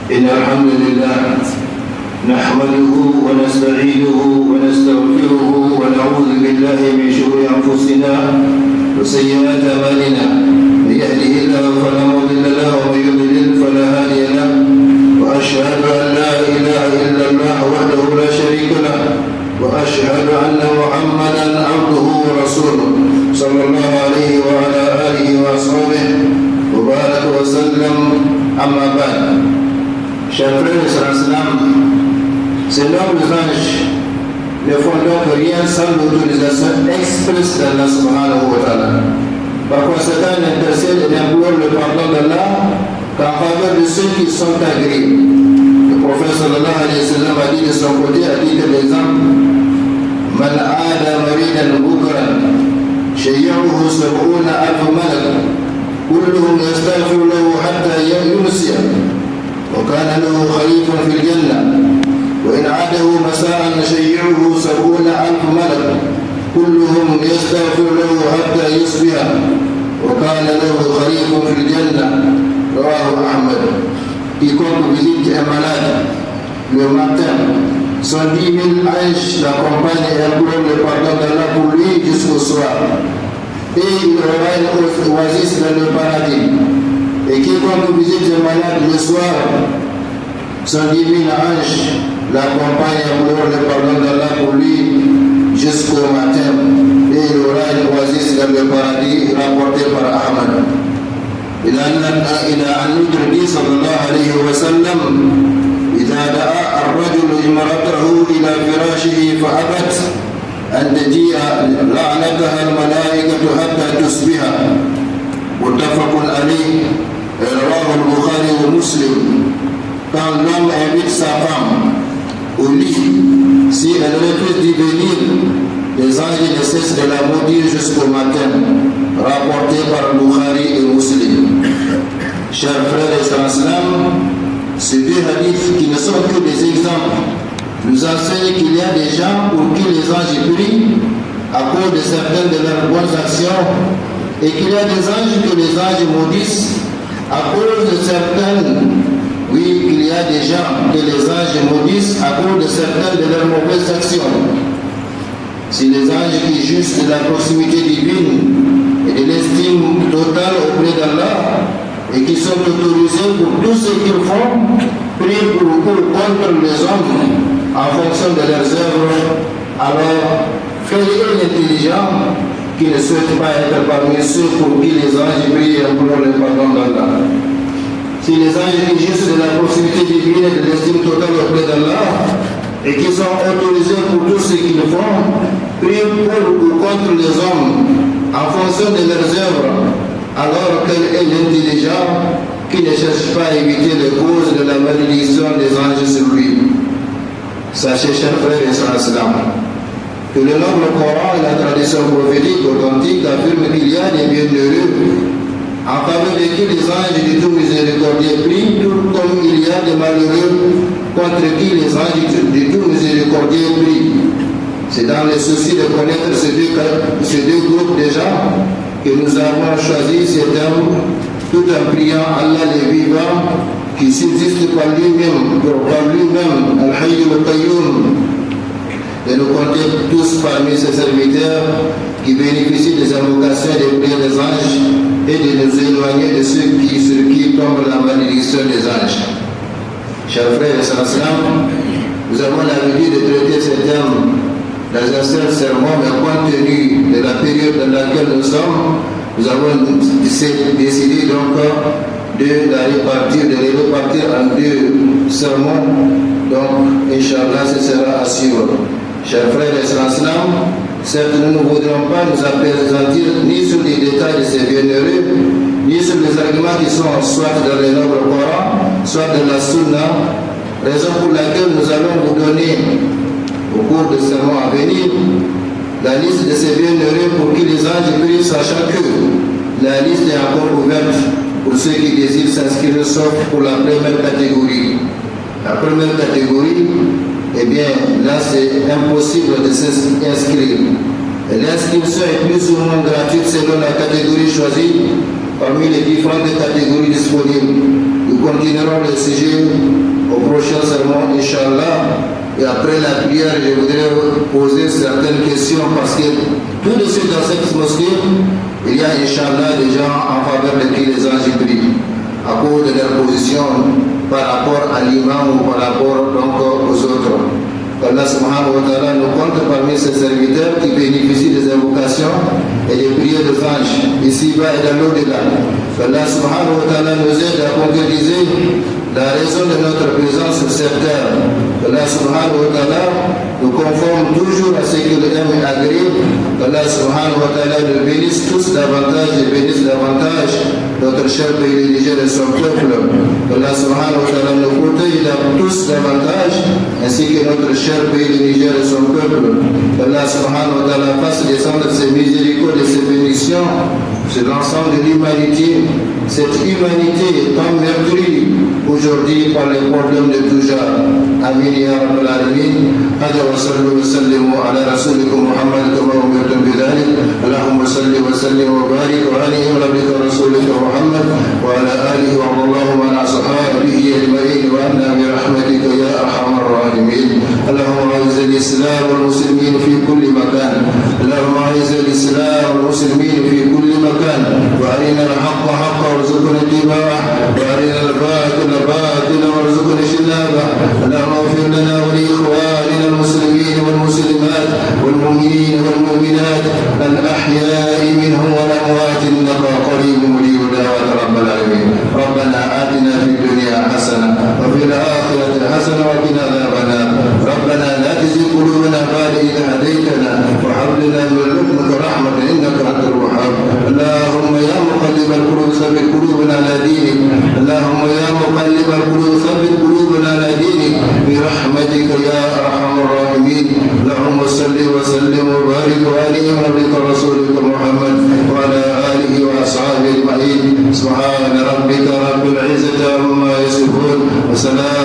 إن الحمد لله نحمده ونستعينه ونستغفره ونعوذ بالله من شرور أنفسنا وسيئات أعمالنا. من يهده الله فلا مضل له ومن يضلل فلا هادي له، وأشهد أن لا إله إلا الله وحده لا شريك له، وأشهد أن محمدا عبده ورسوله صلى الله عليه وعلى آله وأصحابه وبارك وسلم. أما بعد. Chers frères et sœurs, ces nobles anges ne font donc rien sans l'autorisation expresse d'Allah subhanahu wa ta'ala. Par conséquent, ils intercèdent et implorent le pardon d'Allah qu'en faveur de ceux qui sont agréés. Le prophète sallallahu alayhi wa sallam a dit de son côté, à titre d'exemple: Man aada maridan bukran shayyuhu sab'una alf malak kulluhum yastaghfiru lahu hatta yumsiya وكان له خليف في الجنة، وإن عاده مساء شيعه 70,000 ملك كلهم يستغفر له حتى يصبح وكان له خليف في الجنة. رواه أحمد. Quiconque visite un malade le matin, 110,000 anges l'accompagnent et implorent le pardon d'Allah pour lui jusqu'au soir, et il aura une oasis dans le paradis. Et quiconque visite un malade le soir, 110,000 anges l'accompagnent et implorent le pardon d'Allah pour lui jusqu'au matin, et il aura une oasis dans le paradis, rapporté par Ahmad. إلى أن ندرك صلى الله عليه وسلم إذا دعا الرجل امرأته إلى فراشه فأبت أن تجيء لعنتها الملائكة حتى تصبح. متفق عليه. رواه البخاري ومسلم. Quand l'homme invite sa femme au lit, si elle refuse d'y venir, les anges ne cessent de la maudire jusqu'au matin. Rapporté par Bukhari et Muslim. Chers frères et sœurs, ces deux hadiths qui ne sont que des exemples nous enseignent qu'il y a des gens pour qui les anges prient à cause de certaines de leurs bonnes actions, et qu'il y a des anges que les anges maudissent à cause de certaines. Oui, qu'il y a des gens que les anges maudissent à cause de certaines de leurs mauvaises actions. Si les anges qui jugent de la proximité divine et de l'estime totale auprès d'Allah et qui sont autorisés pour tout ce qu'ils font, prient pour ou contre les hommes en fonction de leurs œuvres, alors quel est l'intelligent qui ne souhaite pas être parmi ceux pour qui les anges prient et implorent le pardon d'Allah? Si les anges qui jugent de la proximité divine et de l'estime totale auprès d'Allah et qui sont autorisés pour tout ce qu'ils font, prient pour ou contre les hommes en fonction de leurs œuvres, alors quel est l'intelligent qui ne cherche pas à éviter les causes de la malédiction des anges sur lui? Sachez, chers frères et sœurs, que le noble Coran et la tradition prophétique authentique affirment qu'il y a des bienheureux en faveur de qui les anges du tout miséricordieux prient, tout comme il y a des malheureux contre qui les anges du tout miséricordieux prient. C'est dans le souci de connaître ces deux groupes de gens que nous avons choisi ces termes, tout en priant Allah le vivant qui subsiste par lui-même, Al-Hayy al-Qayyum, de nous compter tous parmi ses serviteurs qui bénéficient des invocations et des prières des anges, et de nous éloigner de ceux sur qui tombe la malédiction des anges. Chers frères et sœurs, nous avons l'habitude de traiter ces termes dans un seul sermon, mais compte tenu de la période dans laquelle nous sommes, nous avons décidé donc de les répartir en deux sermons. Donc, Inch'Allah, ce sera à suivre. Chers frères et sœurs, certes, nous ne voudrons pas nous appesantir ni sur les détails de ces bienheureux, ni sur les arguments qui sont soit dans le noble Coran, soit dans la Sunna, raison pour laquelle nous allons vous donner, au cours de ce mois à venir, la liste de ces bienheureux pour qui les anges prient, sachant que la liste est encore ouverte pour ceux qui désirent s'inscrire, sauf pour la première catégorie. La première catégorie, eh bien, là c'est impossible de s'inscrire. L'inscription est plus ou moins gratuite selon la catégorie choisie parmi les différentes catégories disponibles. Nous continuerons le sujet au prochain sermon, Inch'Allah. Et après la prière, je voudrais poser certaines questions parce que tout de suite dans cette mosquée, il y a Inch'Allah des gens en faveur de qui les anges prient à cause de leur position par rapport à l'imam ou par rapport donc aux autres. Allah subhanahu wa ta'ala nous compte parmi ses serviteurs qui bénéficient des invocations et des prières des anges ici-bas et dans l'au-delà. Allah subhanahu wa ta'ala nous aide à concrétiser la raison de notre présence sur cette terre. Allah subhanahu wa ta'ala nous conforme toujours à ce qu'il aime et agrée. Allah subhanahu wa ta'ala nous bénisse tous davantage et bénisse davantage notre cher pays Niger et son peuple. Allah subhanahu wa ta'ala nous protège tous davantage ainsi que notre cher pays Niger et son peuple. Allah subhanahu wa ta'ala fasse descendre ses miséricordes et ses bénédictions sur l'ensemble de l'humanité. Cette humanité est en meurtrie aujourd'hui par les problèmes de tout genre. Amin ya rabbal alamin. Hada wa sallu wa sallimu ala rasulikum Muhammad kama umirtum bidhalik. Allahumma salli wa sallim wa barik wa alihi wa rabbika rasulika Muhammad wa ala alihi wa Allahumma ala sahabihi ajma'in wa anna bi rahmatika ya arhamar rahimin. Allahumma a'izz al-islam wal muslimin fi kulli makan. Allahumma a'izz al-islam wal muslimin fi kulli makan. Wa arina al-haqqa haqqa warzuqna ittiba'ah wa arina al-batila batila warzuqna ijtinabah. اللهم اغفر لنا ولإخواننا المسلمين والمسلمات والمؤمنين والمؤمنات الأحياء منهم والأموات إنك قريب مجيب دعوات رب العالمين. ربنا آتنا في الدنيا حسنة وفي الآخرة حسنة وقنا عذاب النار. ربنا لا تزغ قلوبنا بعد إذ هديتنا وهب لنا من لدنك رحمة إنك أنت الوهاب. اللهم يا مقلب القلوب ثبت قلوبنا على دينك. اللهم يا مقلب القلوب ثبت قلوبنا على دينك برحمتك يا ارحم الراحمين. اللهم صل وسلم وبارك وعلى نبيك رسولك محمد وعلى اله واصحابه اجمعين. سبحان ربك رب العزه عما يصفون وسلام